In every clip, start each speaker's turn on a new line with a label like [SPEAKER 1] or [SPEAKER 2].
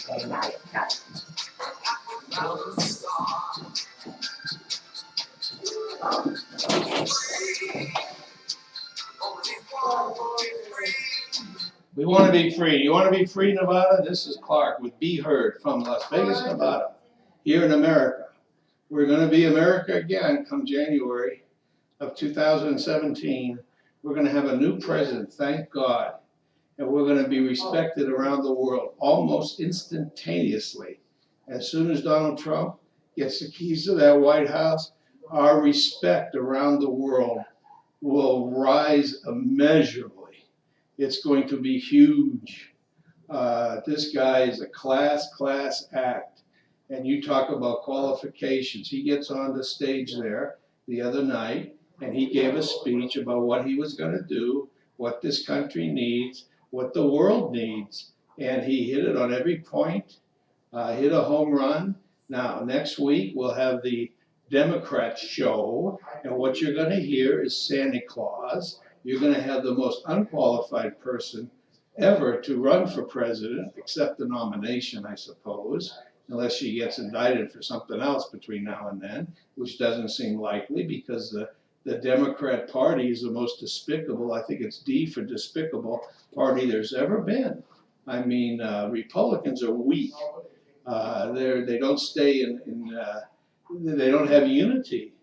[SPEAKER 1] Got it, got it.
[SPEAKER 2] We want to be free. You want to be free, Nevada? This is Clark with Be Heard from Las Vegas, Nevada, here in America. We're going to be America again come January of 2017. We're going to have a new president, thank God. And we're going to be respected around the world almost instantaneously. As soon as Donald Trump gets the keys to that White House, our respect around the world will rise immeasurably. It's going to be huge. This guy is a class act. And you talk about qualifications. He gets on the stage there the other night and he gave a speech about what he was going to do, what this country needs, what the world needs. And he hit it on every point, hit a home run. Now, next week we'll have the Democrat show, and what you're going to hear is Santa Claus. You're going to have the most unqualified person ever to run for president, except the nomination, I suppose, unless she gets indicted for something else between now and then, which doesn't seem likely because the Democrat Party is the most despicable, I think it's D for despicable, party there's ever been. I mean, Republicans are weak. They don't stay they don't have unity.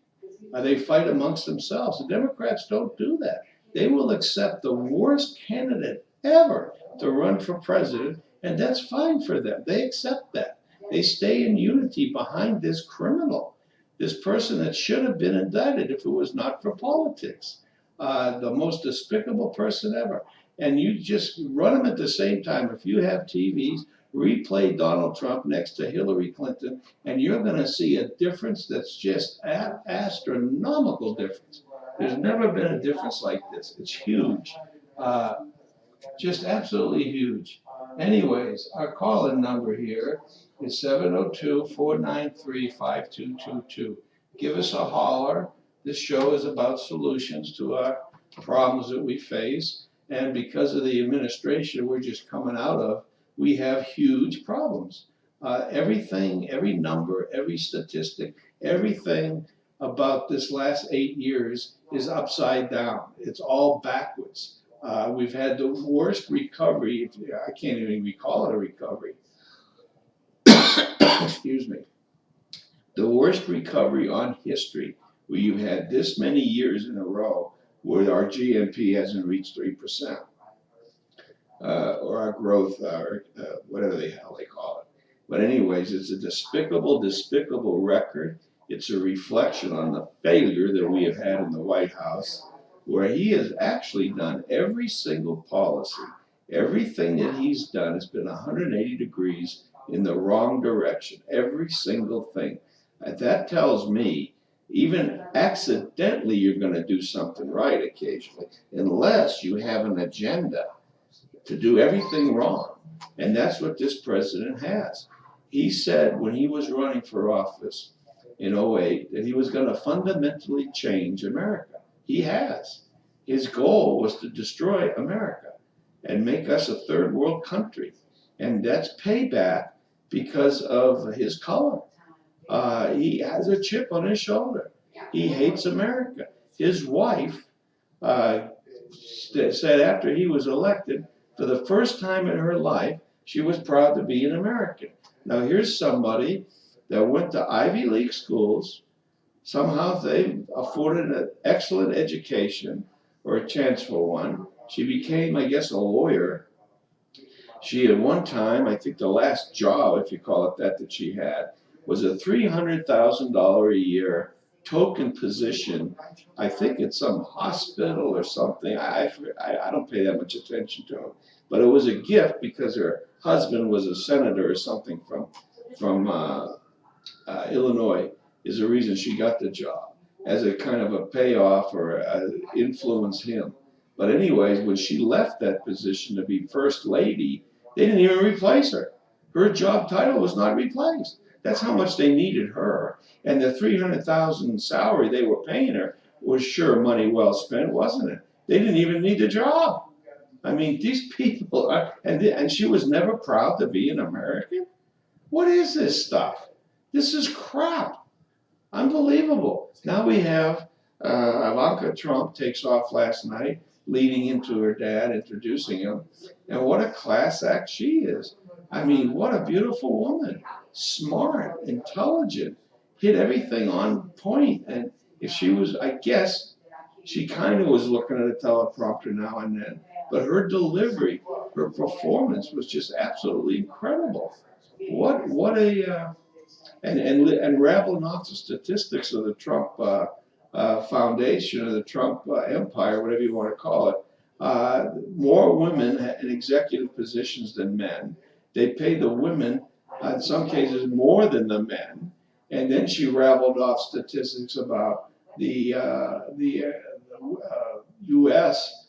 [SPEAKER 2] They fight amongst themselves. The Democrats don't do that. They will accept the worst candidate ever to run for president, and that's fine for them. They accept that. They stay in unity behind this criminal, this person that should have been indicted if it was not for politics. The most despicable person ever. And you just run them at the same time. If you have TVs, replay Donald Trump next to Hillary Clinton, and you're going to see a difference that's just astronomical difference. There's never been a difference like this. It's huge. Just absolutely huge. Anyways, our call-in number here is 702-493-5222. Give us a holler. This show is about solutions to our problems that we face. And because of the administration we're just coming out of, we have huge problems. Everything, every number, every statistic, everything about this last 8 years is upside down. It's all backwards. We've had the worst recovery, I can't even call it a recovery. Excuse me. The worst recovery on history, where you've had this many years in a row where our GNP hasn't reached 3%. Or our growth, or whatever the hell they call it. But anyways, it's a despicable record. It's a reflection on the failure that we have had in the White House, where he has actually done every single policy. Everything that he's done has been 180 degrees in the wrong direction. Every single thing. And that tells me, even accidentally, you're going to do something right occasionally, unless you have an agenda to do everything wrong. And that's what this president has. He said when he was running for office in 2008 that he was going to fundamentally change America. He has. His goal was to destroy America and make us a third world country. And that's payback because of his color. He has a chip on his shoulder. He hates America. His wife said after he was elected, for the first time in her life, she was proud to be an American. Now here's somebody that went to Ivy League schools. Somehow they afforded an excellent education, or a chance for one. She became, I guess, a lawyer. She at one time, I think the last job, if you call it that she had, was a $300,000 a year token position. I think it's some hospital or something. I don't pay that much attention to it. But it was a gift because her husband was a senator or something from Illinois, is the reason she got the job, as a kind of a payoff or influence him. But anyways, when she left that position to be first lady, they didn't even replace her. Her job title was not replaced. That's how much they needed her. And the $300,000 salary they were paying her was sure money well spent, wasn't it? They didn't even need the job. I mean, these people are, and she was never proud to be an American? What is this stuff? This is crap. Unbelievable. Now we have Ivanka Trump takes off last night, leading into her dad, introducing him. And what a class act she is. I mean, what a beautiful woman. Smart, intelligent, hit everything on point. And if she was, I guess, she kind of was looking at a teleprompter now and then, but her delivery, her performance was just absolutely incredible. What a and rattling off the statistics of the Trump Foundation or the Trump Empire, whatever you want to call it, more women in executive positions than men. They pay the women, in some cases, more than the men. And then she rattled off statistics about the U.S.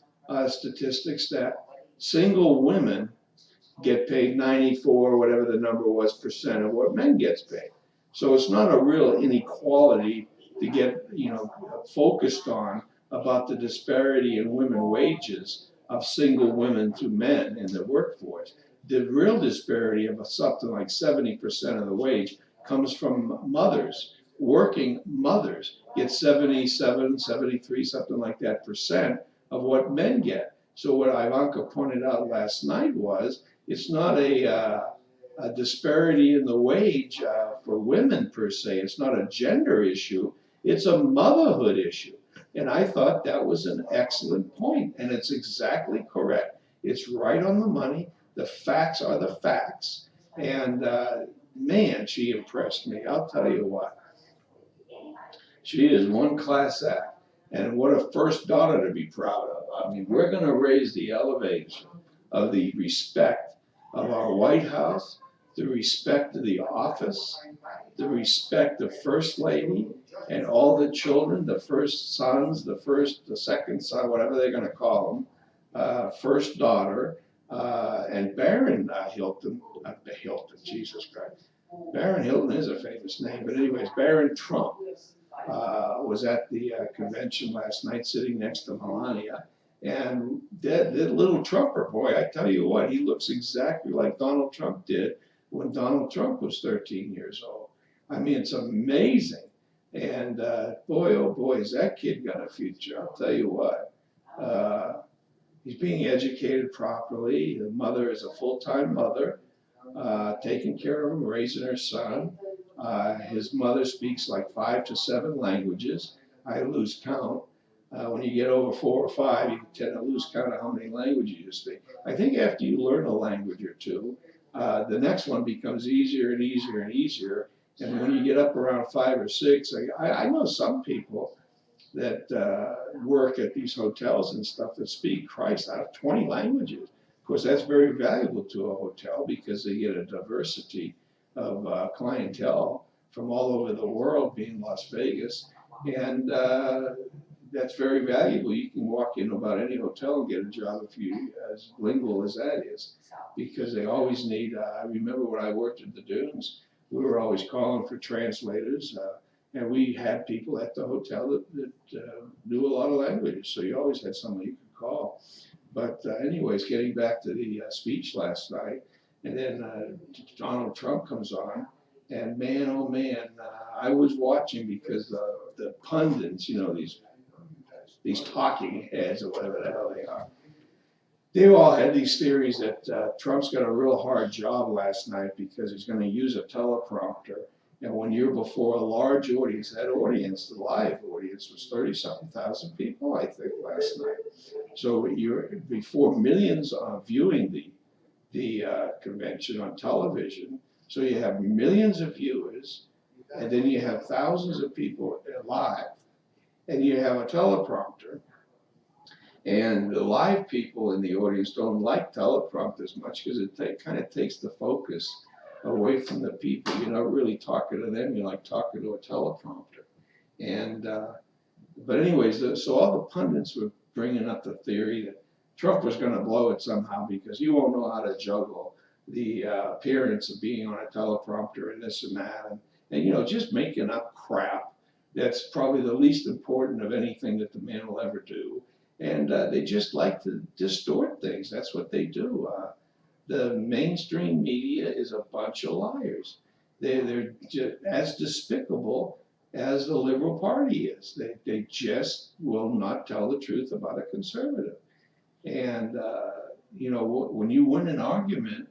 [SPEAKER 2] Statistics that single women get paid 94, whatever the number was, percent of what men gets paid. So it's not a real inequality to get, focused on about the disparity in women wages of single women to men in the workforce. The real disparity of something like 70% of the wage comes from mothers. Working mothers get 77, 73, something like that percent of what men get. So what Ivanka pointed out last night was it's not a disparity in the wage for women per se. It's not a gender issue. It's a motherhood issue. And I thought that was an excellent point, and it's exactly correct. It's right on the money. The facts are the facts. And man, she impressed me. I'll tell you what. She is one class act. And what a first daughter to be proud of. I mean, we're going to raise the elevation of the respect of our White House, the respect of the office, the respect of First Lady and all the children, the first sons, the second son, whatever they're going to call them, first daughter, and Baron Hilton, Jesus Christ. Baron Hilton is a famous name, but anyways, Baron Trump was at the convention last night sitting next to Melania. And that little Trumper, boy, I tell you what, he looks exactly like Donald Trump did when Donald Trump was 13 years old. I mean, it's amazing. And boy, oh boy, has that kid got a future. I'll tell you what. He's being educated properly. The mother is a full-time mother, taking care of him, raising her son. His mother speaks like 5 to 7 languages. I lose count. When you get over 4 or 5, you tend to lose count of how many languages you speak. I think after you learn a language or two, the next one becomes easier and easier and easier. And when you get up around 5 or 6, I know some people that work at these hotels and stuff that speak, Christ, out of 20 languages. Of course, that's very valuable to a hotel because they get a diversity of clientele from all over the world, being Las Vegas. And that's very valuable. You can walk in about any hotel and get a job if you as lingual as that is, because they always need. I remember when I worked at the Dunes, we were always calling for translators, and we had people at the hotel that knew a lot of languages, so you always had somebody you could call. But anyways, getting back to the speech last night, and then Donald Trump comes on, and man, oh man, I was watching because the pundits, these talking heads or whatever the hell they are, they all had these theories that Trump's got a real hard job last night because he's going to use a teleprompter. And when you're before a large audience, that audience, the live audience, was 30-something thousand people, I think, last night. So you're before millions viewing the convention on television. So you have millions of viewers, and then you have thousands of people live, and you have a teleprompter. And the live people in the audience don't like teleprompters much because it kind of takes the focus away from the people. You're not really talking to them, you're like talking to a teleprompter. And but anyways, so all the pundits were bringing up the theory that Trump was going to blow it somehow because you won't know how to juggle the appearance of being on a teleprompter and this and that, and just making up crap that's probably the least important of anything that the man will ever do. And they just like to distort things. That's what they do. The mainstream media is a bunch of liars. They're just as despicable as the Liberal Party is. They just will not tell the truth about a conservative. And, when you win an argument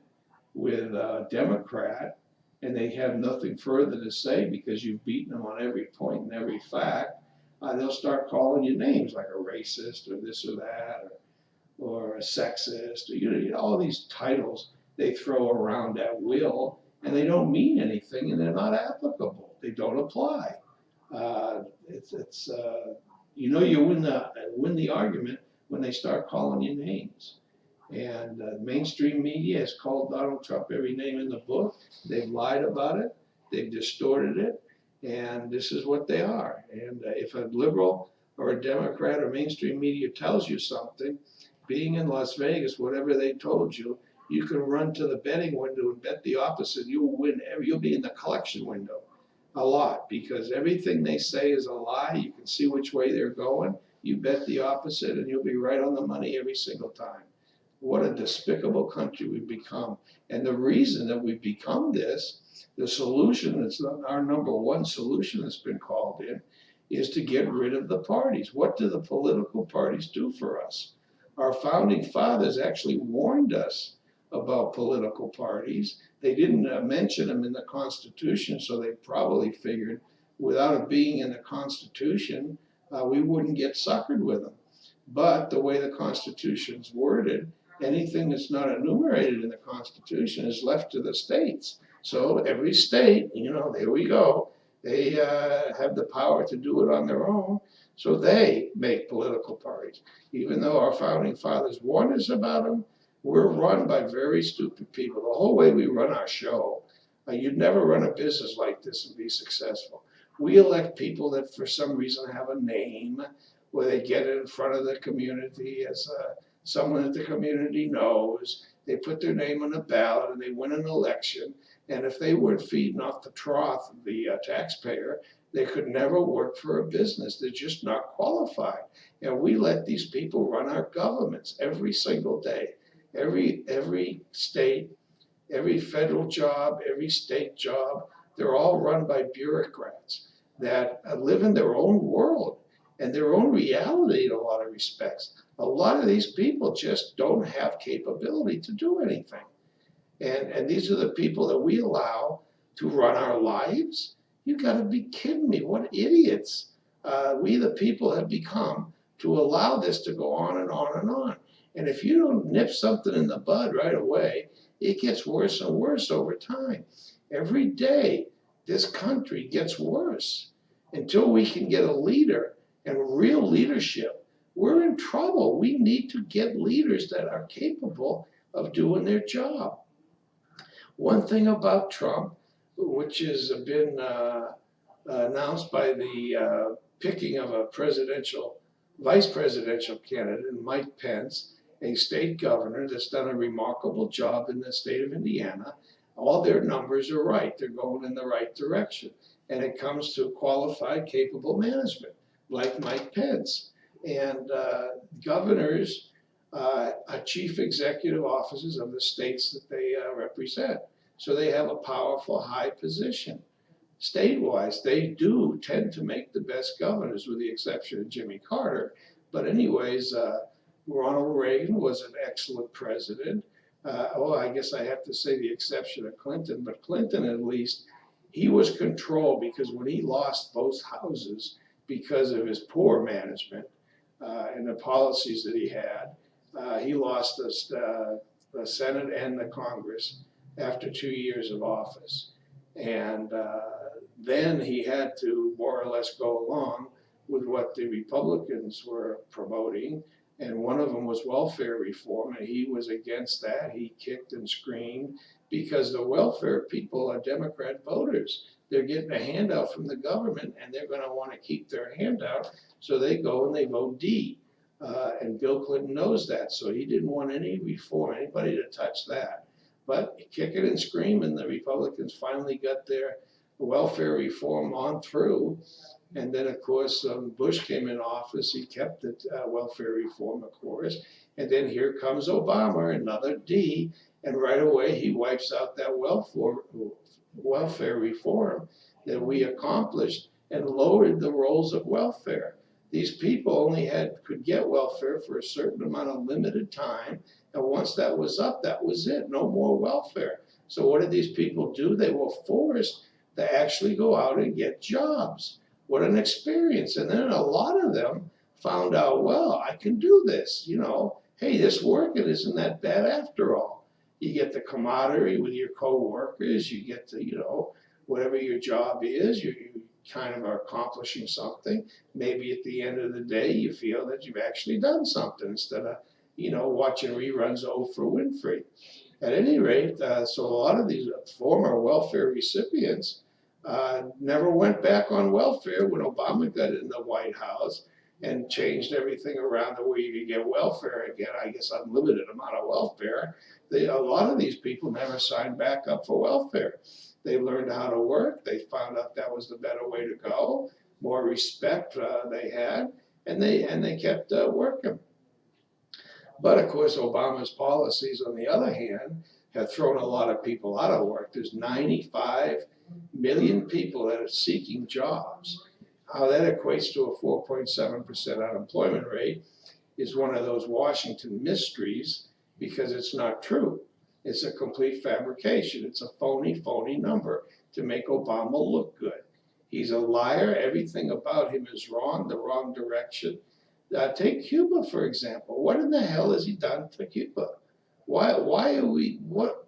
[SPEAKER 2] with a Democrat and they have nothing further to say because you've beaten them on every point and every fact, they'll start calling you names like a racist or this or that, or a sexist, or all these titles they throw around at will, and they don't mean anything, and they're not applicable. They don't apply. You win the argument when they start calling you names. And mainstream media has called Donald Trump every name in the book. They've lied about it. They've distorted it. And this is what they are. And if a liberal or a Democrat or mainstream media tells you something, being in Las Vegas, whatever they told you, you can run to the betting window and bet the opposite. You'll win. You'll be in the collection window a lot because everything they say is a lie. You can see which way they're going. You bet the opposite and you'll be right on the money every single time. What a despicable country we've become. And the reason that we've become this, the solution that's our number one solution that's been called in, is to get rid of the parties. What do the political parties do for us? Our founding fathers actually warned us about political parties. They didn't mention them in the Constitution, so they probably figured without it being in the Constitution, we wouldn't get suckered with them. But the way the Constitution's worded, anything that's not enumerated in the Constitution is left to the states. So every state, there we go, they have the power to do it on their own. So they make political parties. Even though our founding fathers warned us about them, we're run by very stupid people. The whole way we run our show, you'd never run a business like this and be successful. We elect people that for some reason have a name, where they get it in front of the community as someone that the community knows. They put their name on a ballot and they win an election. And if they weren't feeding off the trough of the taxpayer, they could never work for a business. They're just not qualified. And we let these people run our governments every single day. Every state, every federal job, every state job, they're all run by bureaucrats that live in their own world and their own reality in a lot of respects. A lot of these people just don't have capability to do anything. And these are the people that we allow to run our lives. You gotta be kidding me, what idiots we the people have become to allow this to go on and on and on. And if you don't nip something in the bud right away, it gets worse and worse over time. Every day, this country gets worse. Until we can get a leader and real leadership, we're in trouble. We need to get leaders that are capable of doing their job. One thing about Trump, which has been announced by the picking of a vice presidential candidate, Mike Pence, a state governor that's done a remarkable job in the state of Indiana. All their numbers are right. They're going in the right direction. And it comes to qualified, capable management, like Mike Pence. And governors are chief executive officers of the states that they represent. So they have a powerful, high position. State-wise, they do tend to make the best governors, with the exception of Jimmy Carter. But anyways, Ronald Reagan was an excellent president. I guess I have to say the exception of Clinton, but Clinton at least, he was controlled because when he lost both houses because of his poor management and the policies that he had, he lost the Senate and the Congress after 2 years of office. And then he had to more or less go along with what the Republicans were promoting. And one of them was welfare reform, and he was against that. He kicked and screamed because the welfare people are Democrat voters. They're getting a handout from the government, and they're going to want to keep their handout, so they go and they vote D. And Bill Clinton knows that, so he didn't want any reform, anybody to touch that. But kicking and screaming, the Republicans finally got their welfare reform on through. And then, of course, Bush came in office. He kept the welfare reform, of course. And then here comes Obama, another D, and right away he wipes out that welfare reform that we accomplished and lowered the rolls of welfare. These people only could get welfare for a certain amount of limited time, and once that was up, that was it. No more welfare. So what did these people do? They were forced to actually go out and get jobs. What an experience. And then a lot of them found out, well, I can do this. Hey, this working isn't that bad after all. You get the camaraderie with your coworkers, you get to, whatever your job is, you kind of are accomplishing something. Maybe at the end of the day, you feel that you've actually done something instead of, watching reruns of Oprah Winfrey. At any rate, so a lot of these former welfare recipients never went back on welfare when Obama got in the White House and changed everything around the way you could get welfare again. I guess unlimited amount of welfare. A lot of these people never signed back up for welfare. They learned how to work. They found out that was the better way to go. More respect they had, and they kept working. But of course, Obama's policies, on the other hand, have thrown a lot of people out of work. There's 95 million people that are seeking jobs. How that equates to a 4.7% unemployment rate is one of those Washington mysteries because it's not true. It's a complete fabrication. It's a phony number to make Obama look good. He's a liar. Everything about him is wrong, the wrong direction. Take Cuba, for example. What in the hell has he done to Cuba? Why are what?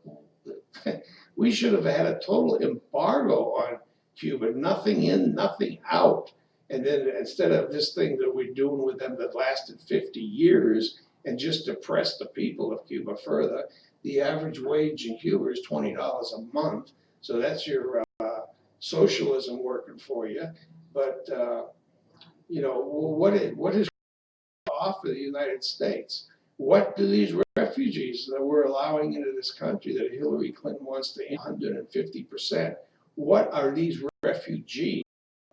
[SPEAKER 2] We should have had a total embargo on Cuba, nothing in, nothing out. And then instead of this thing that we're doing with them that lasted 50 years and just depressed the people of Cuba further, the average wage in Cuba is $20 a month. So that's your socialism working for you. But, what is offer the United States? What do these refugees that we're allowing into this country that Hillary Clinton wants to 150%? What are these refugees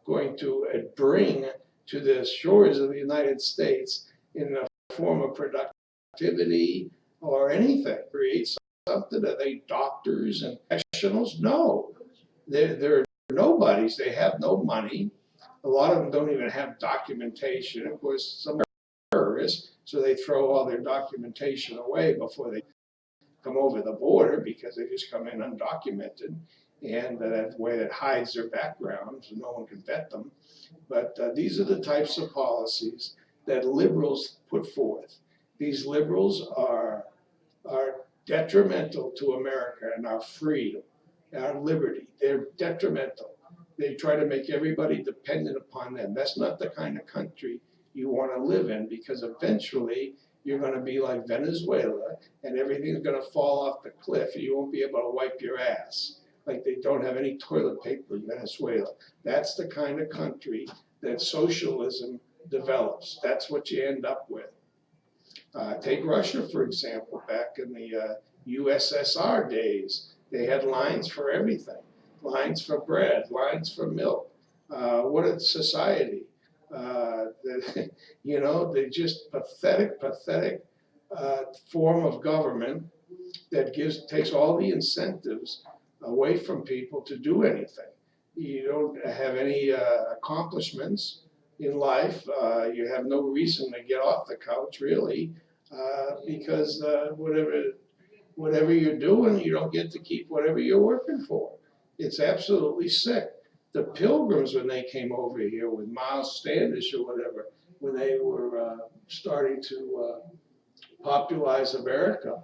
[SPEAKER 2] going to bring to the shores of the United States in the form of productivity or anything? Create something? Are they doctors and professionals? No, they're nobodies. They have no money. A lot of them don't even have documentation. Of course, some terrorists, so they throw all their documentation away before they come over the border because they just come in undocumented, and that's the way that hides their background, so no one can vet them. But these are the types of policies that liberals put forth. These liberals are detrimental to America and our freedom, our liberty. They're detrimental. They try to make everybody dependent upon them. That's not the kind of country you want to live in because eventually you're going to be like Venezuela and everything's going to fall off the cliff and you won't be able to wipe your ass. Like they don't have any toilet paper in Venezuela. That's the kind of country that socialism develops. That's what you end up with. Take Russia, for example, back in the USSR days, they had lines for everything, lines for bread, lines for milk. What a society. They're just pathetic form of government that takes all the incentives away from people to do anything. You don't have any accomplishments in life. You have no reason to get off the couch, really, because whatever you're doing, you don't get to keep whatever you're working for. It's absolutely sick. The Pilgrims, when they came over here with Miles Standish or whatever, when they were starting to popularize America,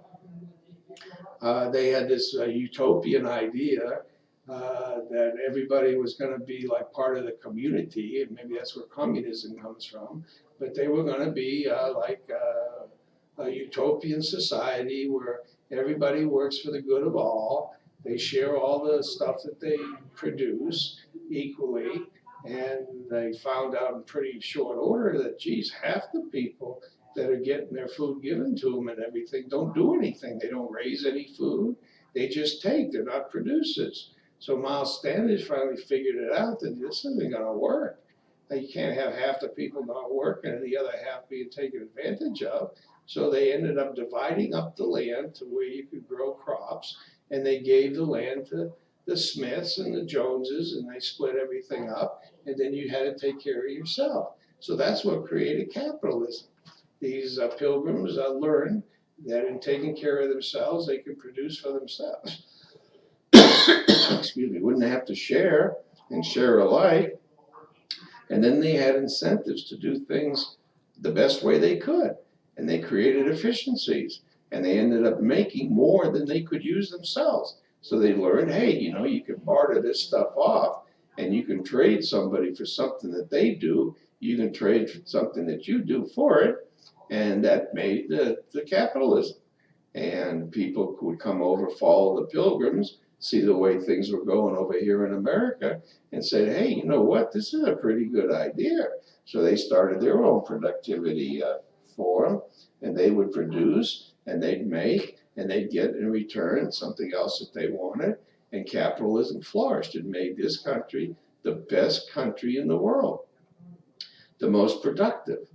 [SPEAKER 2] they had this utopian idea that everybody was going to be like part of the community, and maybe that's where communism comes from. But they were going to be like a utopian society where everybody works for the good of all. They share all the stuff that they produce equally, and they found out in pretty short order that, geez, half the people that are getting their food given to them and everything don't do anything. They don't raise any food. They just take. They're not producers. So Miles Standish finally figured it out that this isn't going to work. You can't have half the people not working and the other half being taken advantage of. So they ended up dividing up the land to where you could grow crops, and they gave the land to the Smiths and the Joneses, and they split everything up, and then you had to take care of yourself. So that's what created capitalism. These pilgrims learned that in taking care of themselves, they could produce for themselves. Excuse me, wouldn't have to share and share alike. And then they had incentives to do things the best way they could. And they created efficiencies. And they ended up making more than they could use themselves. So they learned, hey, you can barter this stuff off and you can trade somebody for something that they do. You can trade for something that you do for it. And that made the capitalism. And people would come over, follow the pilgrims, see the way things were going over here in America, and said, hey, you know what, this is a pretty good idea. So they started their own productivity forum, and they would produce, and they'd make, and they'd get in return something else that they wanted, and capitalism flourished. It made this country the best country in the world, the most productive,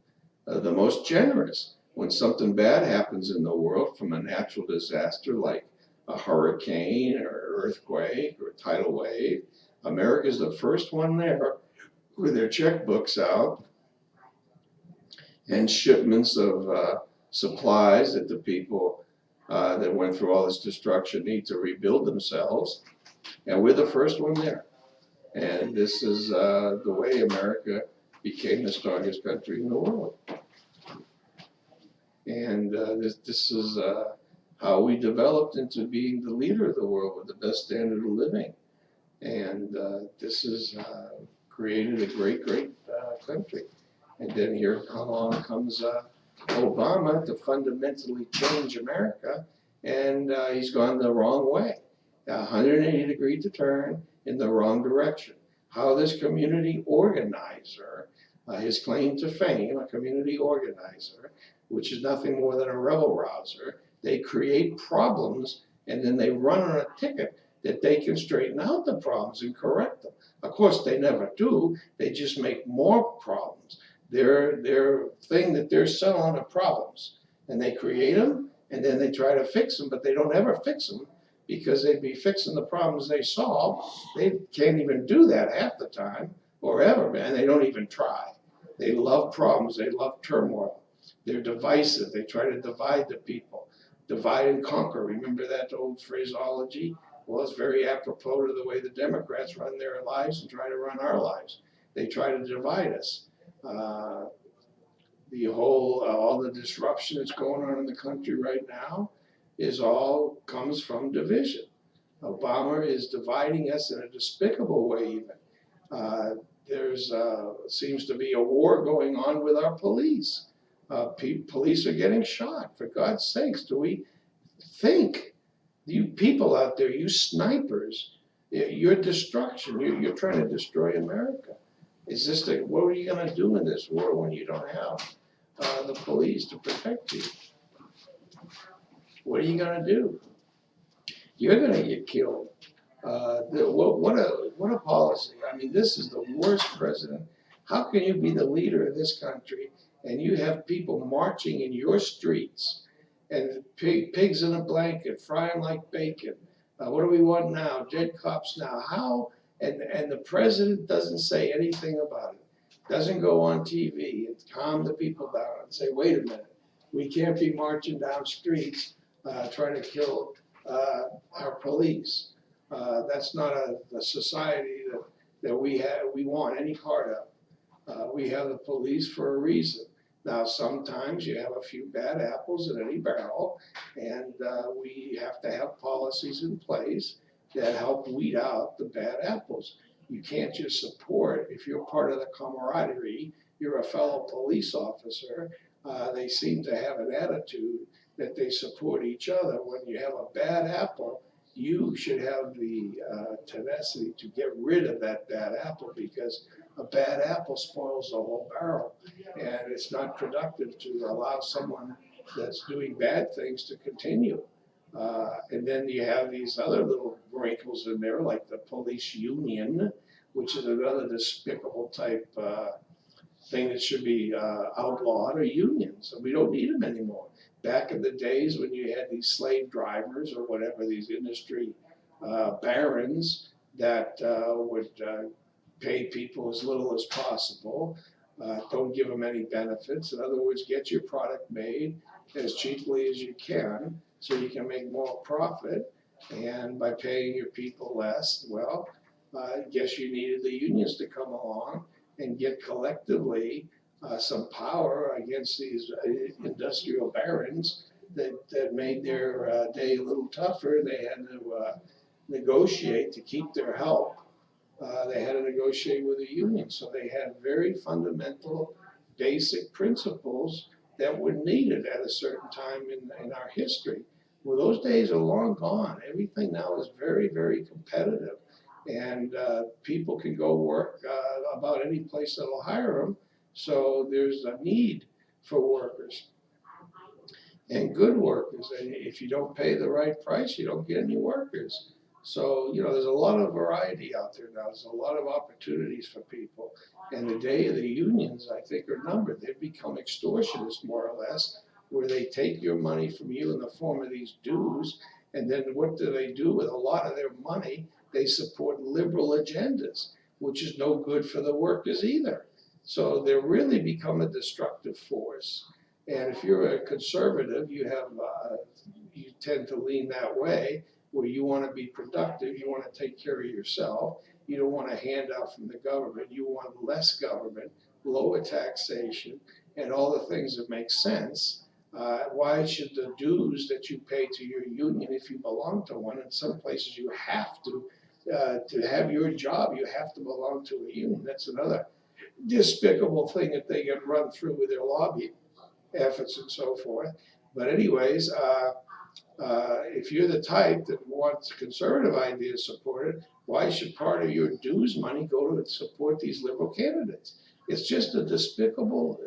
[SPEAKER 2] the most generous. When something bad happens in the world from a natural disaster like a hurricane or an earthquake or a tidal wave, America's the first one there with their checkbooks out and shipments of supplies that the people that went through all this destruction need to rebuild themselves. And we're the first one there. And this is the way America became the strongest country in the world. And this is how we developed into being the leader of the world with the best standard of living. And this has created a great, great country. And then here along comes Obama to fundamentally change America. And he's gone the wrong way. 180-degree turn in the wrong direction. How this community organizer, his claim to fame, a community organizer, which is nothing more than a rebel rouser. They create problems and then they run on a ticket that they can straighten out the problems and correct them. Of course, they never do. They just make more problems. Their thing that they're selling are problems, and they create them and then they try to fix them, but they don't ever fix them because they'd be fixing the problems they solve. They can't even do that half the time or ever, and they don't even try. They love problems. They love turmoil. They're divisive. They try to divide the people. Divide and conquer. Remember that old phraseology? Well, it's very apropos to the way the Democrats run their lives and try to run our lives. They try to divide us. All the disruption that's going on in the country right now comes from division. Obama is dividing us in a despicable way even. There's seems to be a war going on with our police. Police are getting shot. For God's sakes, do we think, you people out there, you snipers, your destruction, you're trying to destroy America. What are you going to do in this war when you don't have the police to protect you? What are you going to do? You're going to get killed. What a policy. I mean, this is the worst president. How can you be the leader of this country and you have people marching in your streets and pigs in a blanket, frying like bacon? What do we want now? Dead cops now. How? And the president doesn't say anything about it. Doesn't go on TV and calm the people down and say, wait a minute, we can't be marching down streets trying to kill our police. That's not a society that we want any part of. We have the police for a reason. Now, sometimes you have a few bad apples in any barrel, and we have to have policies in place that help weed out the bad apples. You can't just support, if you're part of the camaraderie, you're a fellow police officer. They seem to have an attitude that they support each other. When you have a bad apple, you should have the tenacity to get rid of that bad apple, because a bad apple spoils the whole barrel, and it's not productive to allow someone that's doing bad things to continue. And then you have these other little wrinkles in there, like the police union. which is another despicable type thing that should be outlawed, are unions, and we don't need them anymore. Back in the days when you had these slave drivers or whatever, these industry barons that would pay people as little as possible, don't give them any benefits. In other words, get your product made as cheaply as you can so you can make more profit. And by paying your people less, well, I guess you needed the unions to come along and get collectively some power against these industrial barons that made their day a little tougher. They had to negotiate to keep their help. They had to negotiate with the union. So they had very fundamental, basic principles that were needed at a certain time in our history. Well, those days are long gone. Everything now is very, very competitive. And people can go work about any place that'll hire them. So there's a need for workers and good workers. And if you don't pay the right price, you don't get any workers. So, there's a lot of variety out there now. There's a lot of opportunities for people. And the day of the unions, I think, are numbered. They've become extortionists, more or less, where they take your money from you in the form of these dues. And then what do they do with a lot of their money? They support liberal agendas, which is no good for the workers either. So they've really become a destructive force. And if you're a conservative, you tend to lean that way, where you want to be productive, you want to take care of yourself, you don't want a handout from the government, you want less government, lower taxation, and all the things that make sense. Why should the dues that you pay to your union, if you belong to one, in some places you have to have your job, you have to belong to a union. That's another despicable thing that they get run through with their lobby efforts and so forth. But anyways, if you're the type that wants conservative ideas supported, why should part of your dues money go to support these liberal candidates? It's just a despicable,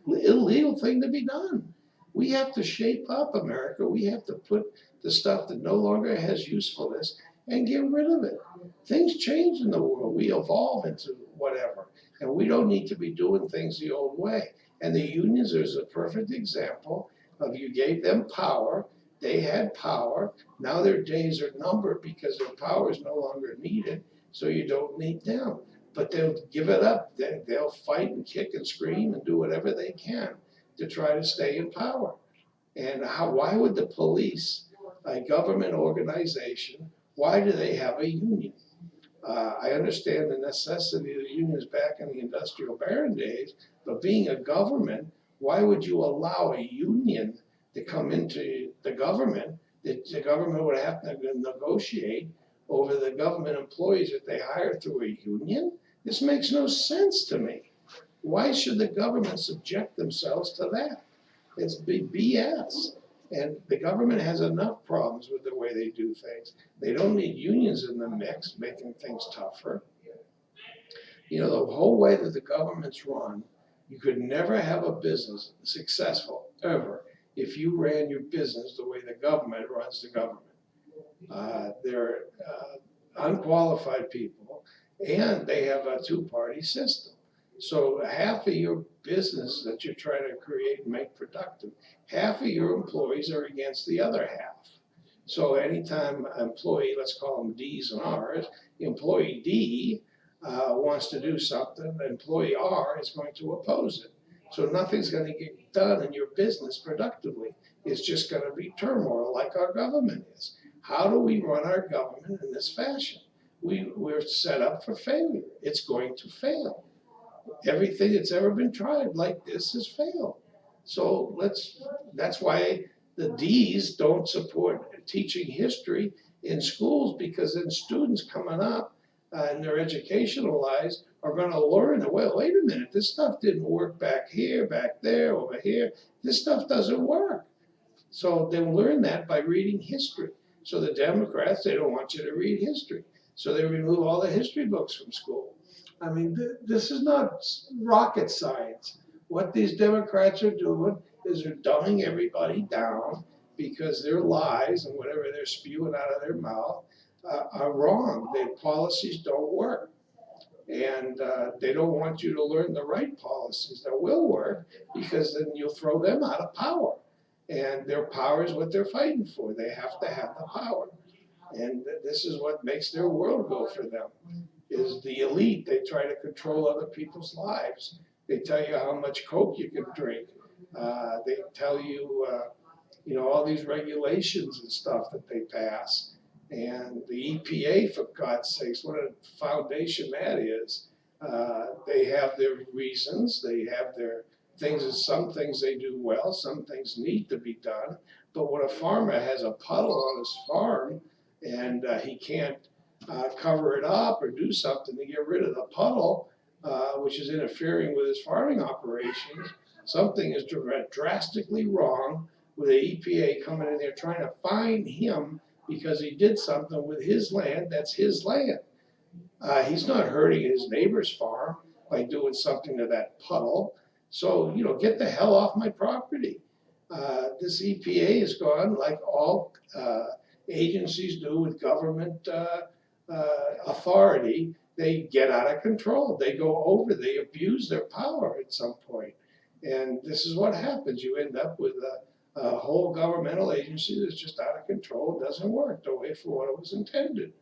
[SPEAKER 2] illegal thing to be done. We have to shape up America. We have to put the stuff that no longer has usefulness and get rid of it. Things change in the world. We evolve into whatever. And we don't need to be doing things the old way. And the unions is a perfect example of you gave them power. They had power. Now their days are numbered because their power is no longer needed, so you don't need them. But they'll give it up. They'll fight and kick and scream and do whatever they can to try to stay in power. And why would the police, a government organization, why do they have a union? I understand the necessity of the unions back in the industrial baron days, but being a government, why would you allow a union to come into the government that the government would have to negotiate over the government employees that they hire through a union? This makes no sense to me. Why should the government subject themselves to that? It's big BS. And the government has enough problems with the way they do things. They don't need unions in the mix, making things tougher. The whole way that the government's run, you could never have a business successful, ever, if you ran your business the way the government runs the government. They're unqualified people, and they have a two-party system. So half of your business that you're trying to create and make productive, half of your employees are against the other half. So anytime employee, let's call them D's and R's, employee D wants to do something, employee R is going to oppose it. So nothing's going to get done in your business productively. It's just going to be turmoil like our government is. How do we run our government in this fashion? We're set up for failure. It's going to fail. Everything that's ever been tried like this has failed. So that's why the D's don't support teaching history in schools, because then students coming up in their educational lives are going to learn that, well, wait a minute, this stuff didn't work back here, back there, over here. This stuff doesn't work. So they'll learn that by reading history. So the Democrats, they don't want you to read history. So they remove all the history books from school. I mean, this is not rocket science. What these Democrats are doing is they're dumbing everybody down because their lies and whatever they're spewing out of their mouth are wrong. Their policies don't work. And they don't want you to learn the right policies that will work, because then you'll throw them out of power. And their power is what they're fighting for. They have to have the power. And this is what makes their world go for them, is the elite. They try to control other people's lives. They tell you how much Coke you can drink. They tell you, all these regulations and stuff that they pass. And the EPA, for God's sakes, what a foundation that is. They have their reasons, they have their things, some things they do well, some things need to be done. But when a farmer has a puddle on his farm and he can't cover it up or do something to get rid of the puddle, which is interfering with his farming operations, something is drastically wrong with the EPA coming in there trying to fine him because he did something with his land that's his land. He's not hurting his neighbor's farm by doing something to that puddle. So, get the hell off my property. This EPA has gone like all agencies do with government authority. They get out of control. They go over, they abuse their power at some point. And this is what happens. You end up with a whole governmental agency that's just out of control, doesn't work the way for what it was intended.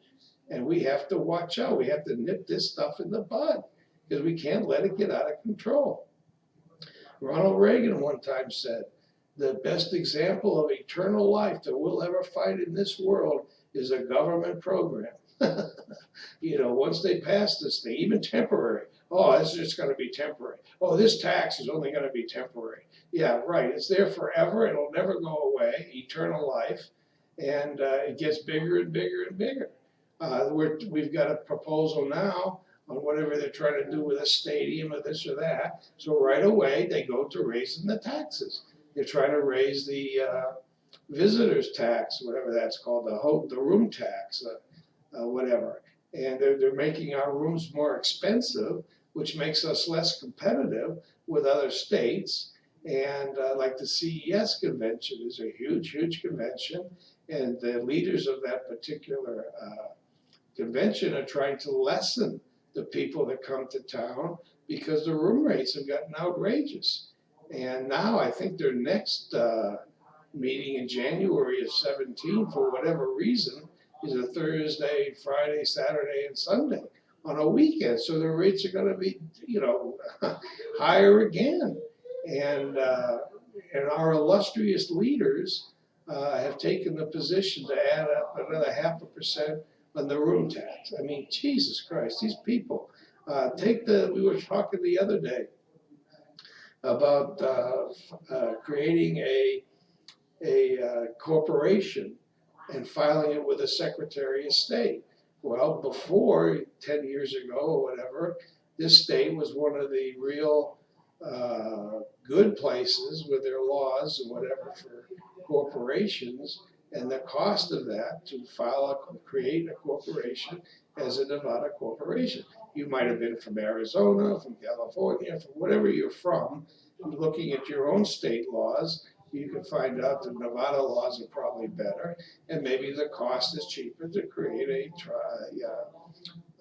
[SPEAKER 2] And we have to watch out. We have to nip this stuff in the bud, because we can't let it get out of control. Ronald Reagan one time said, the best example of eternal life that we'll ever find in this world is a government program. Once they pass this thing, even temporary, oh, this is just going to be temporary. Oh, this tax is only going to be temporary. Yeah, right. It's there forever. It'll never go away. Eternal life. And it gets bigger and bigger and bigger. We've got a proposal now on whatever they're trying to do with a stadium or this or that. So right away, they go to raising the taxes. They're trying to raise the visitors tax, whatever that's called, the room tax, whatever. And they're making our rooms more expensive, which makes us less competitive with other states. And like the CES convention is a huge, huge convention. And the leaders of that particular convention are trying to lessen the people that come to town because the room rates have gotten outrageous. And now I think their next meeting in January of 17, for whatever reason, is a Thursday, Friday, Saturday, and Sunday on a weekend. So the rates are going to be, higher again. And our illustrious leaders have taken the position to add up another 0.5% on the room tax. I mean, Jesus Christ, these people. We were talking the other day about creating a corporation and filing it with the Secretary of State. Well, before 10 years ago or whatever, this state was one of the real good places with their laws and whatever for corporations, and the cost of that to create a corporation as a Nevada corporation. You might have been from Arizona, from California, from whatever you're from, looking at your own state laws, you can find out that Nevada laws are probably better, and maybe the cost is cheaper to create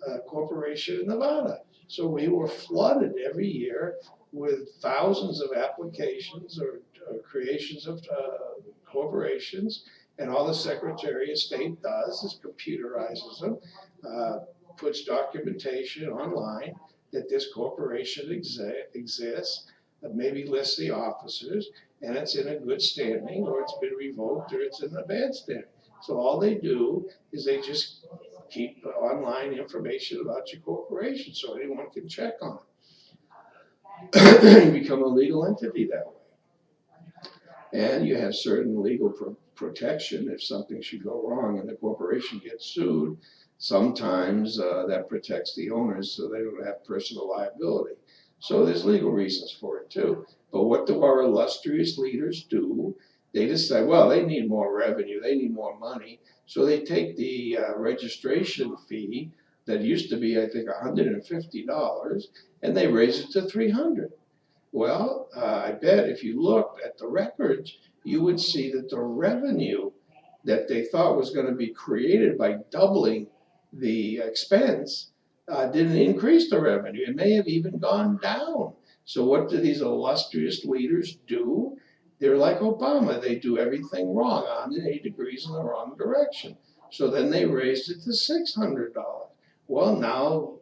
[SPEAKER 2] a corporation in Nevada. So we were flooded every year with thousands of applications or creations of corporations, and all the Secretary of State does is computerizes them, puts documentation online that this corporation exists, maybe lists the officers, and it's in a good standing, or it's been revoked, or it's in a bad standing. So all they do is they just keep online information about your corporation so anyone can check on it. You become a legal entity that way. And you have certain legal protection if something should go wrong and the corporation gets sued. Sometimes that protects the owners so they don't have personal liability. So there's legal reasons for it too. But what do our illustrious leaders do? They decide, well, they need more revenue, they need more money. So they take the registration fee that used to be, I think, $150, and they raise it to $300. Well, I bet if you looked at the records, you would see that the revenue that they thought was going to be created by doubling the expense didn't increase the revenue. It may have even gone down. So what do these illustrious leaders do? They're like Obama. They do everything wrong, 180 degrees in the wrong direction. So then they raised it to $600. Well, now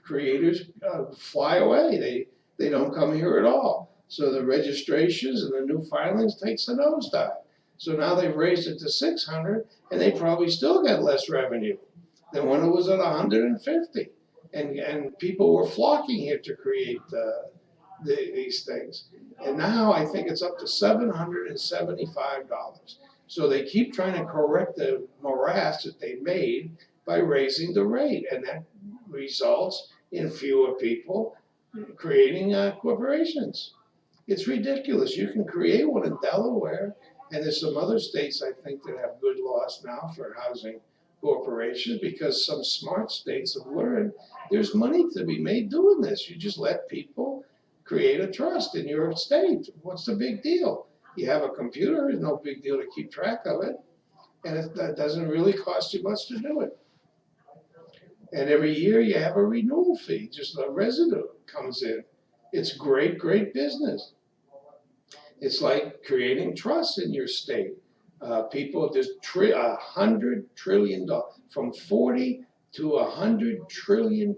[SPEAKER 2] creators fly away. They don't come here at all. So the registrations and the new filings takes a nosedive. So now they've raised it to 600, and they probably still get less revenue than when it was at 150. And people were flocking here to create these things. And now I think it's up to $775. So they keep trying to correct the morass that they made by raising the rate. And that results in fewer people creating corporations. It's ridiculous. You can create one in Delaware, and there's some other states, I think, that have good laws now for housing corporations because some smart states have learned there's money to be made doing this. You just let people create a trust in your state. What's the big deal? You have a computer, it's no big deal to keep track of it, and it doesn't really cost you much to do it. And every year you have a renewal fee, just a resident comes in. It's great, great business. It's like creating trust in your state. People, there's $100 trillion, from 40 to $100 trillion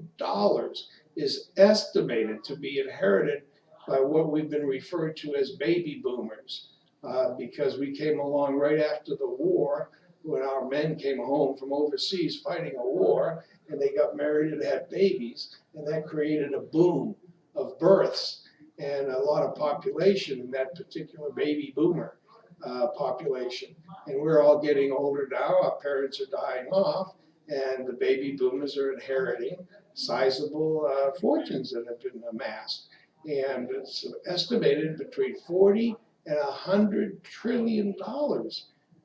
[SPEAKER 2] is estimated to be inherited by what we've been referred to as baby boomers. Because we came along right after the war when our men came home from overseas fighting a war and they got married and had babies, and that created a boom of births and a lot of population in that particular baby boomer population. And we're all getting older now, our parents are dying off, and the baby boomers are inheriting sizable fortunes that have been amassed. And it's estimated between 40 and $100 trillion.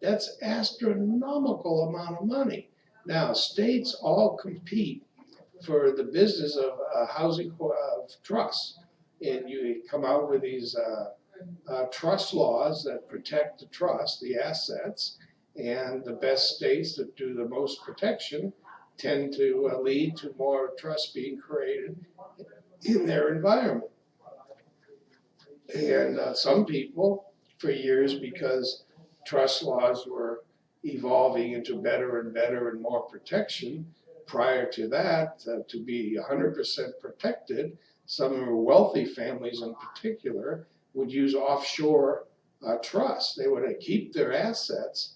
[SPEAKER 2] That's astronomical amount of money. Now, states all compete for the business of housing trusts, and you come out with these trust laws that protect the trust, the assets, and the best states that do the most protection tend to lead to more trust being created in their environment. And some people, for years, because trust laws were evolving into better and better and more protection, prior to that, to be 100% protected, some wealthy families in particular would use offshore trusts. They would keep their assets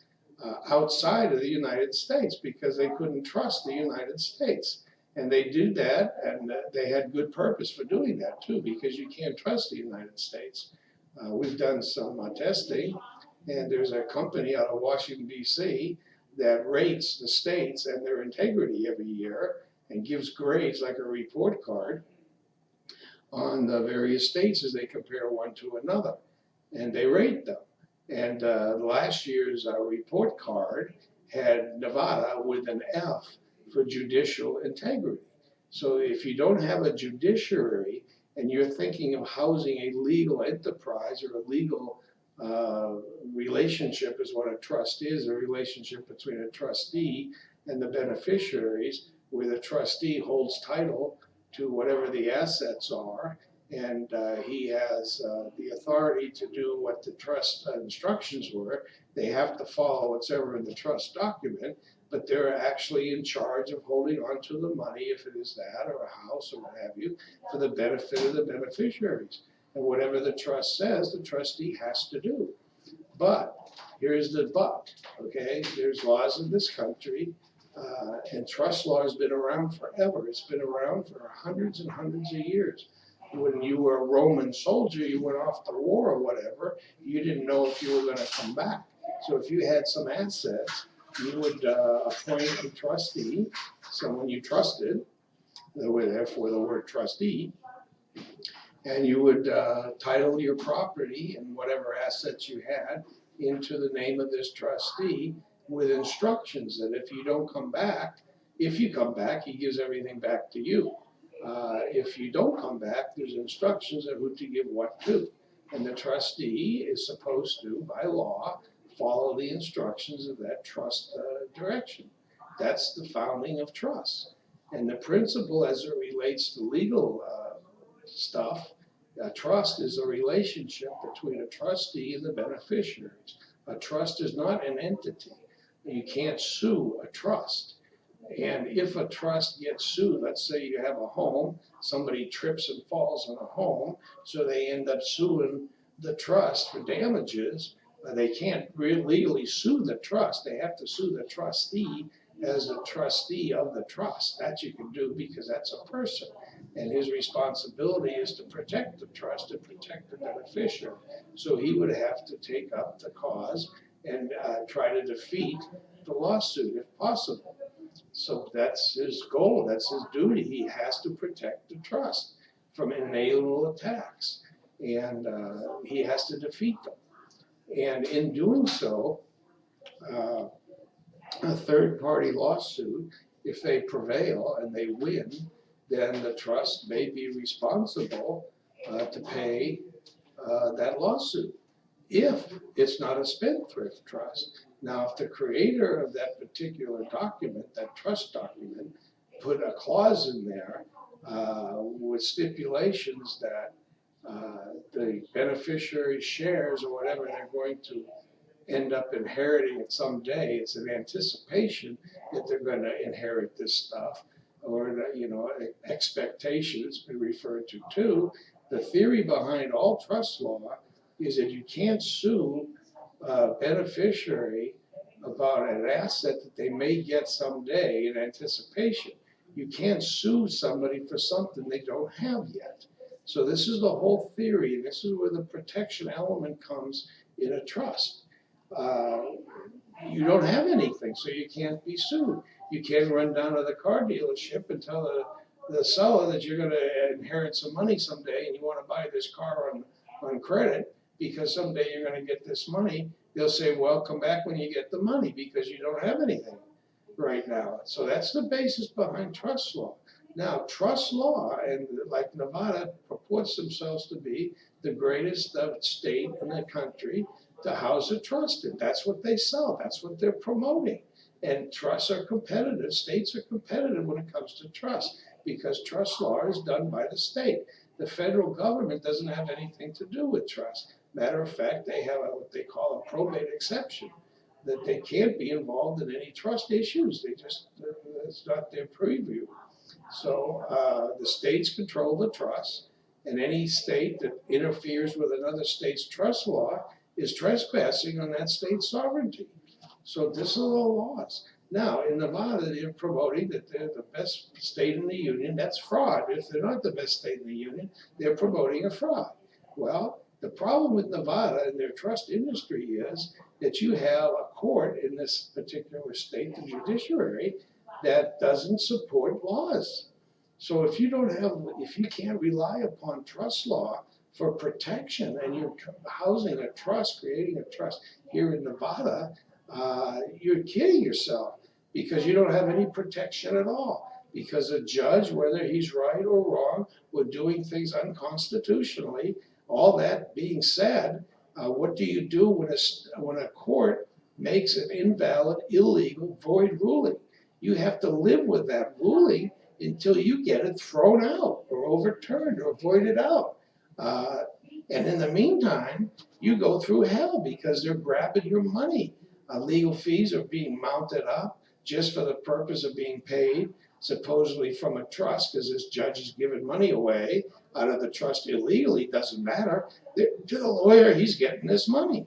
[SPEAKER 2] outside of the United States because they couldn't trust the United States. And they did that, and they had good purpose for doing that too, because you can't trust the United States. We've done some testing, and there's a company out of Washington, D.C. that rates the states and their integrity every year and gives grades like a report card on the various states as they compare one to another. And they rate them. And last year's report card had Nevada with an F for judicial integrity. So if you don't have a judiciary and you're thinking of housing a legal enterprise or a legal relationship is what a trust is, a relationship between a trustee and the beneficiaries, where the trustee holds title to whatever the assets are, and he has the authority to do what the trust instructions were. They have to follow whatever in the trust document, but they're actually in charge of holding on to the money, if it is that, or a house, or what have you, for the benefit of the beneficiaries. And whatever the trust says, the trustee has to do. But here's the but, okay? There's laws in this country, and trust law has been around forever. It's been around for hundreds and hundreds of years. When you were a Roman soldier, you went off to war or whatever, you didn't know if you were going to come back. So if you had some assets, you would appoint a trustee, someone you trusted, therefore the word trustee, and you would title your property and whatever assets you had into the name of this trustee with instructions that if you don't come back, if you come back, he gives everything back to you. If you don't come back, there's instructions of who to give what to. And the trustee is supposed to, by law, follow the instructions of that trust direction. That's the founding of trust. And the principle as it relates to legal stuff, a trust is a relationship between a trustee and the beneficiaries. A trust is not an entity. You can't sue a trust. And if a trust gets sued, let's say you have a home, somebody trips and falls on a home, so they end up suing the trust for damages. They can't legally sue the trust. They have to sue the trustee as a trustee of the trust. That you can do because that's a person. And his responsibility is to protect the trust and protect the beneficiary. So he would have to take up the cause and try to defeat the lawsuit if possible. So that's his goal, that's his duty. He has to protect the trust from inalienable attacks. And he has to defeat them. And in doing so, uh, a third-party lawsuit, if they prevail and they win, then the trust may be responsible to pay that lawsuit, if it's not a spendthrift trust. Now, if the creator of that particular document, that trust document, put a clause in there with stipulations that the beneficiary shares or whatever they're going to end up inheriting it someday, it's an anticipation that they're going to inherit this stuff, or expectation has been referred to too. The theory behind all trust law is that you can't sue a beneficiary about an asset that they may get someday in anticipation. You can't sue somebody for something they don't have yet. So this is the whole theory, and this is where the protection element comes in a trust. Uh, you don't have anything, so you can't be sued. You can't run down to the car dealership and tell the seller that you're going to inherit some money someday and you want to buy this car on credit because someday you're going to get this money. They'll say, well, come back when you get the money because you don't have anything right now. So that's the basis behind trust law. Now, trust law, and like Nevada purports themselves to be the greatest state in the country to house a trust in. That's what they sell. That's what they're promoting. And trusts are competitive. States are competitive when it comes to trust because trust law is done by the state. The federal government doesn't have anything to do with trust. Matter of fact, they have what they call a probate exception, that they can't be involved in any trust issues. They just, it's not their purview. So the states control the trust, and any state that interferes with another state's trust law is trespassing on that state's sovereignty. So this are the laws. Now, in Nevada, they're promoting that they're the best state in the union. That's fraud. If they're not the best state in the union, they're promoting a fraud. Well, the problem with Nevada and their trust industry is that you have a court in this particular state, the judiciary, that doesn't support laws. So if you can't rely upon trust law for protection and you're housing a trust, creating a trust here in Nevada, you're kidding yourself because you don't have any protection at all. Because a judge, whether he's right or wrong, or doing things unconstitutionally, all that being said, what do you do when a court makes an invalid, illegal, void ruling? You have to live with that ruling until you get it thrown out or overturned or voided out. Uh, and in the meantime, you go through hell because they're grabbing your money. Legal fees are being mounted up just for the purpose of being paid, supposedly from a trust, because this judge is giving money away out of the trust illegally. Doesn't matter. To the lawyer, he's getting this money.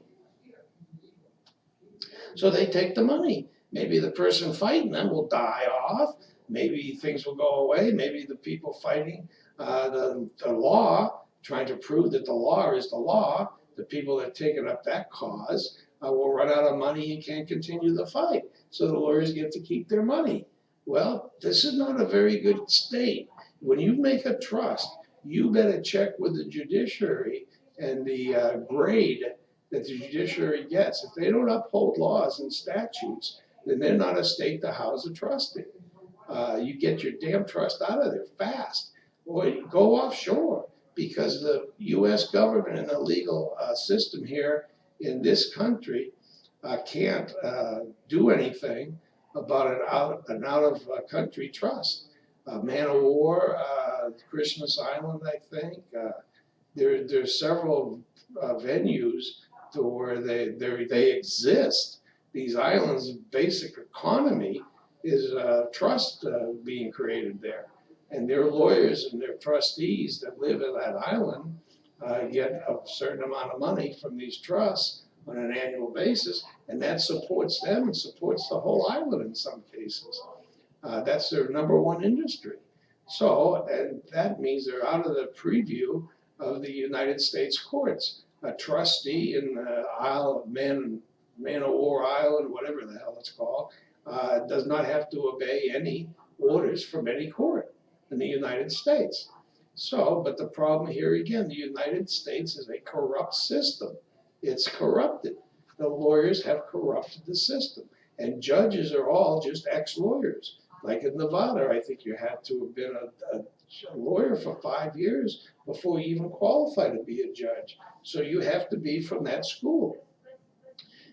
[SPEAKER 2] So they take the money. Maybe the person fighting them will die off. Maybe things will go away. Maybe the people fighting the law, trying to prove that the law is the law, the people that have taken up that cause will run out of money and can't continue the fight. So the lawyers get to keep their money. Well, this is not a very good state. When you make a trust, you better check with the judiciary and the grade that the judiciary gets. If they don't uphold laws and statutes, then they're not a state to house a trust in. You get your damn trust out of there fast. Boy, go offshore because the U.S. government and the legal system here in this country can't do anything about an out of country trust. Man of War, Christmas Island, I think. There's several venues to where they exist. These islands' basic economy is trust being created there, and their lawyers and their trustees that live in that island get a certain amount of money from these trusts on an annual basis, and that supports them and supports the whole island in some cases. That's their number one industry. So, and that means they're out of the preview of the United States courts. A trustee in the Isle of Man of War Island, whatever the hell it's called, does not have to obey any orders from any court in the United States. So, but the problem here again, the United States is a corrupt system. It's corrupted. The lawyers have corrupted the system. And judges are all just ex-lawyers. Like in Nevada, I think you had to have been a lawyer for 5 years before you even qualify to be a judge. So you have to be from that school.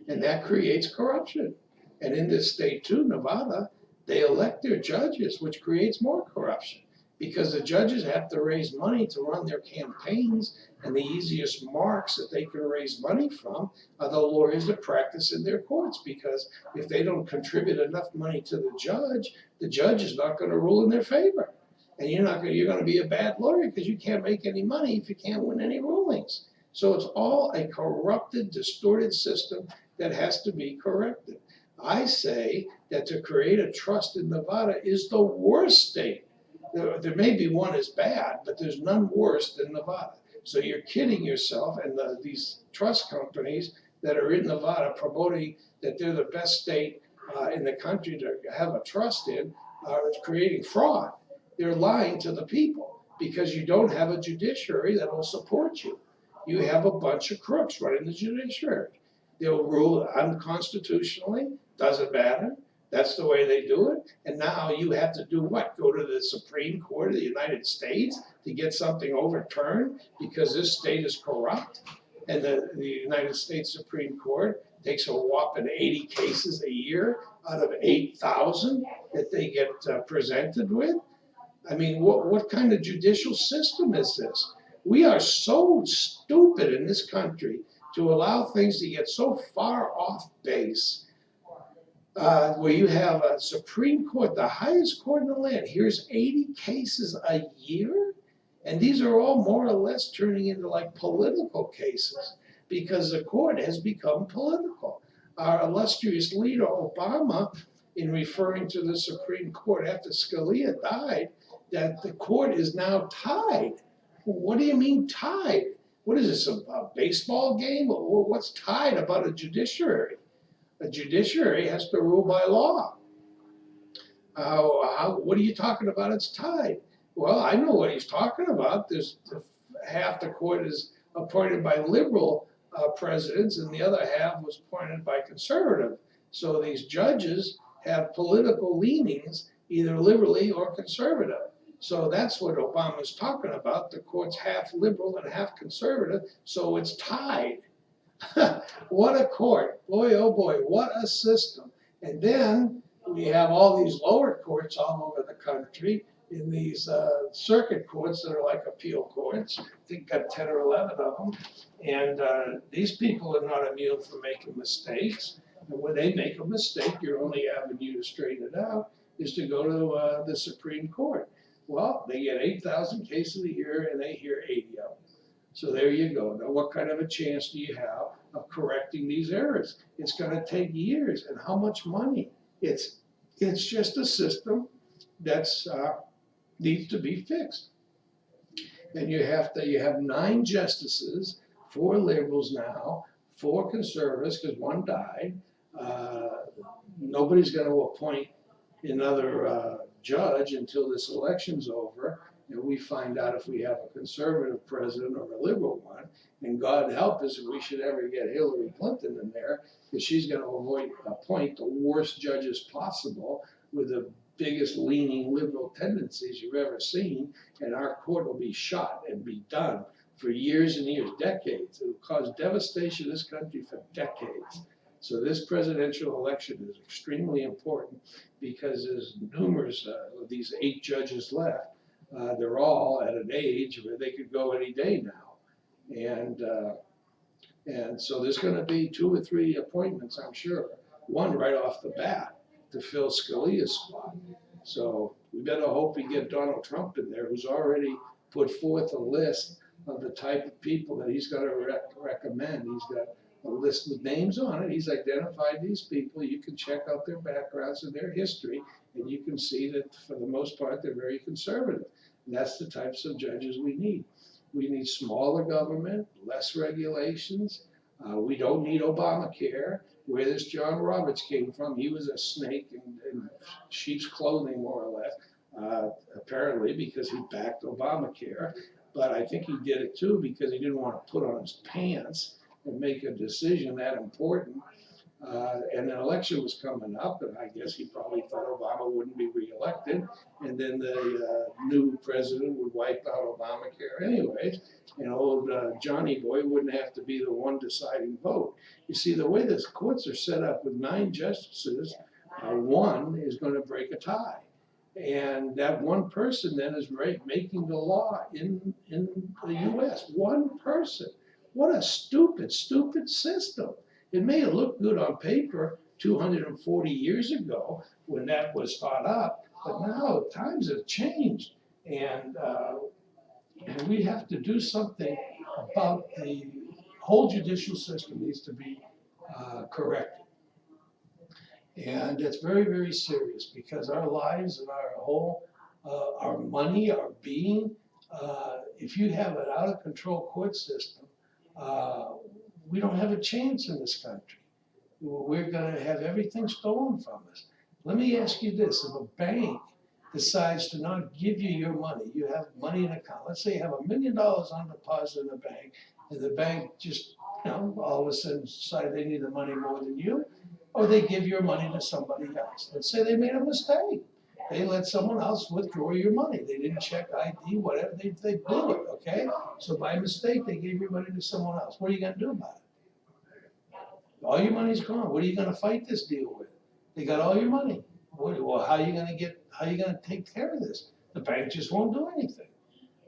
[SPEAKER 2] And that creates corruption. And in this state too, Nevada, they elect their judges, which creates more corruption. Because the judges have to raise money to run their campaigns, and the easiest marks that they can raise money from are the lawyers that practice in their courts. Because if they don't contribute enough money to the judge is not going to rule in their favor. And you're going to be a bad lawyer because you can't make any money if you can't win any rulings. So it's all a corrupted, distorted system that has to be corrected. I say that to create a trust in Nevada is the worst state. There may be one as bad, but there's none worse than Nevada. So you're kidding yourself, and these trust companies that are in Nevada promoting that they're the best state in the country to have a trust in are creating fraud. They're lying to the people because you don't have a judiciary that will support you. You have a bunch of crooks running the judiciary. They'll rule unconstitutionally, doesn't matter. That's the way they do it. And now you have to do what? Go to the Supreme Court of the United States to get something overturned because this state is corrupt? And the United States Supreme Court takes a whopping 80 cases a year out of 8,000 that they get presented with? I mean, what kind of judicial system is this? We are so stupid in this country to allow things to get so far off base. Where you have a Supreme Court, the highest court in the land, here's 80 cases a year, and these are all more or less turning into like political cases because the court has become political. Our illustrious leader, Obama, in referring to the Supreme Court after Scalia died, that the court is now tied. What do you mean tied? What is this, a baseball game? What's tied about a judiciary? A judiciary has to rule by law. What are you talking about? It's tied. Well, I know what he's talking about. There's half the court is appointed by liberal presidents, and the other half was appointed by conservative. So these judges have political leanings, either liberally or conservative. So that's what Obama's talking about. The court's half liberal and half conservative, so it's tied. What a court. Boy, oh boy, what a system. And then we have all these lower courts all over the country in these circuit courts that are like appeal courts. I think got 10 or 11 of them. And these people are not immune from making mistakes. And when they make a mistake, your only avenue to straighten it out is to go to the Supreme Court. Well, they get 8,000 cases a year and they hear 80 of them. So there you go. Now, what kind of a chance do you have of correcting these errors? It's going to take years, and how much money? It's just a system that's needs to be fixed. And you have 9 justices, 4 liberals now, 4 conservatives because one died. Nobody's going to appoint another judge until this election's over. And we find out if we have a conservative president or a liberal one, and God help us if we should ever get Hillary Clinton in there, because she's going to appoint the worst judges possible with the biggest leaning liberal tendencies you've ever seen, and our court will be shot and be done for years and years, decades. It will cause devastation in this country for decades. So this presidential election is extremely important because there's numerous of these 8 judges left. They're all at an age where they could go any day now. And so there's going to be 2 or 3 appointments, I'm sure. One right off the bat to fill Scalia's spot. So we better hope we get Donald Trump in there, who's already put forth a list of the type of people that he's going to recommend. He's got a list with names on it. He's identified these people. You can check out their backgrounds and their history, and you can see that for the most part they're very conservative. And that's the types of judges we need. We need smaller government, less regulations. We don't need Obamacare. Where this John Roberts came from, he was a snake in sheep's clothing, more or less, apparently because he backed Obamacare. But I think he did it too because he didn't want to put on his pants and make a decision that important. And an election was coming up, and I guess he probably thought Obama wouldn't be reelected, and then the new president would wipe out Obamacare anyways, and old Johnny Boy wouldn't have to be the one deciding vote. You see, the way the courts are set up with 9 justices, one is going to break a tie. And that one person then is making the law in the U.S. One person. What a stupid, stupid system. It may have looked good on paper 240 years ago when that was thought up, but now times have changed, and we have to do something about the whole judicial system needs to be corrected. And it's very, very serious because our lives and our whole, our money, our being, if you have an out of control court system, we don't have a chance in this country. We're going to have everything stolen from us. Let me ask you this, if a bank decides to not give you your money, you have money in an account, let's say you have $1 million on deposit in a bank, and the bank just, all of a sudden decide they need the money more than you, or they give your money to somebody else. Let's say they made a mistake. They let someone else withdraw your money. They didn't check ID, whatever, they blew it, okay? So by mistake, they gave your money to someone else. What are you gonna do about it? All your money's gone. What are you gonna fight this deal with? They got all your money. Well, how are you gonna take care of this? The bank just won't do anything.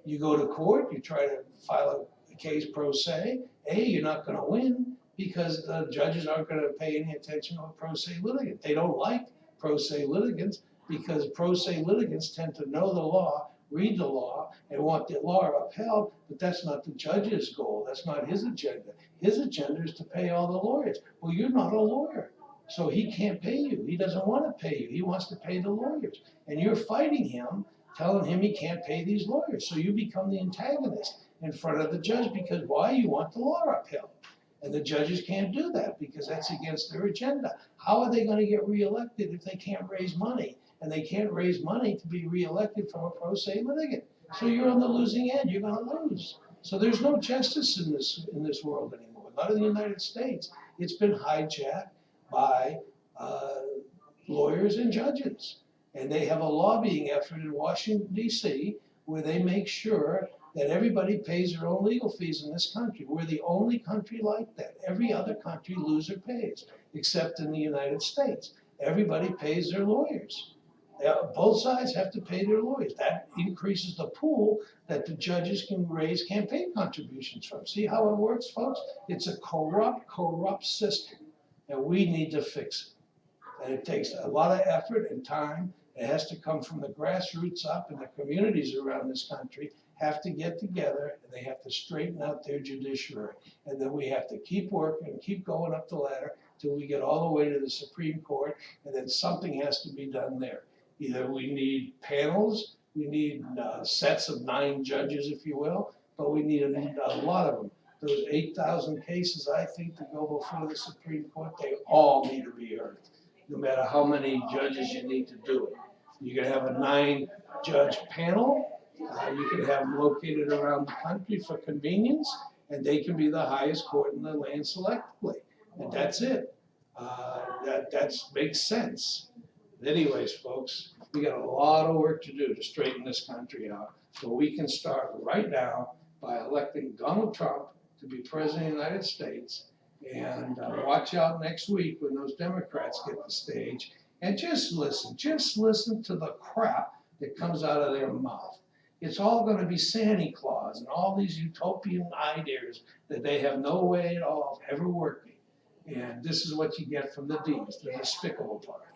[SPEAKER 2] You go to court, you try to file a case pro se. You're not gonna win because the judges aren't gonna pay any attention to a pro se litigant. They don't like pro se litigants because pro se litigants tend to know the law, read the law, and want the law upheld, but that's not the judge's goal. That's not his agenda. His agenda is to pay all the lawyers. Well, you're not a lawyer, so he can't pay you. He doesn't want to pay you. He wants to pay the lawyers. And you're fighting him, telling him he can't pay these lawyers. So you become the antagonist in front of the judge because why? You want the law upheld. And the judges can't do that because that's against their agenda. How are they going to get reelected if they can't raise money? And they can't raise money to be reelected from a pro se litigant. So you're on the losing end. You're going to lose. So there's no justice in this world anymore. Not in the United States. It's been hijacked by lawyers and judges. And they have a lobbying effort in Washington, D.C., where they make sure that everybody pays their own legal fees in this country. We're the only country like that. Every other country, loser pays, except in the United States. Everybody pays their lawyers. Both sides have to pay their lawyers. That increases the pool that the judges can raise campaign contributions from. See how it works, folks? It's a corrupt system, and we need to fix it. And it takes a lot of effort and time. It has to come from the grassroots up, and the communities around this country have to get together, and they have to straighten out their judiciary. And then we have to keep working and keep going up the ladder till we get all the way to the Supreme Court, and then something has to be done there. Either we need panels, we need sets of 9 judges, if you will, but we need a lot of them. Those 8,000 cases, I think, to go before the Supreme Court, they all need to be heard, no matter how many judges you need to do it. You can have a 9-judge panel. You can have them located around the country for convenience, and they can be the highest court in the land selectively. And that's it. That makes sense. Anyways, folks, we got a lot of work to do to straighten this country out. So we can start right now by electing Donald Trump to be president of the United States And watch out next week when those Democrats get the stage. And just listen to the crap that comes out of their mouth. It's all going to be Santa Claus and all these utopian ideas that they have no way at all of ever working. And this is what you get from the D's, the despicable part.